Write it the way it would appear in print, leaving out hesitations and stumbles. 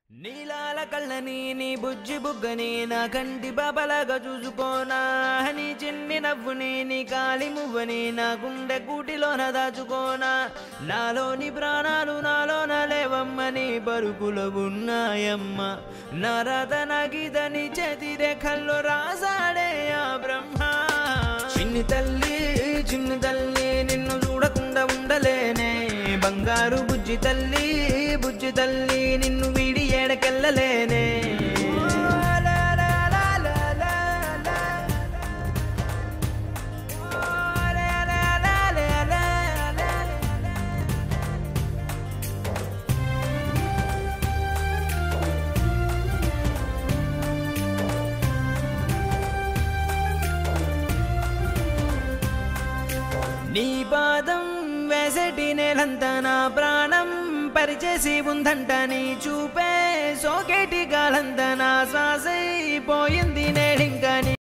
నీలాల కళ్ళని నీ బుజ్జి బుగ్గని నా కంటి బాబలాగా చూసుకోనా నీ చిన్ని నవ్వుని నీ కాలి మువ్వని నా గుండె కూటిలోన దాచుకోనా నాలోని ప్రాణాలు నాలోన లేవమ్మని పరుపులో ఉన్నాయమ్మ నా రాత నా గీతని చేతి రేఖల్లో రాసాడే ఆ బ్రహ్మ చిన్ని తల్లి నిన్ను చూడకుండా ఉండలేనే బంగారు బుజ్జి తల్లి నిన్ను వీడి ఏడకెళ్ళలేనే నీ పాదం వేసటి నేలంతా నా ప్రాణం పరిచేసి ఉందంట నీ చూపే సోకేటి గాలంతా నా శ్వాసే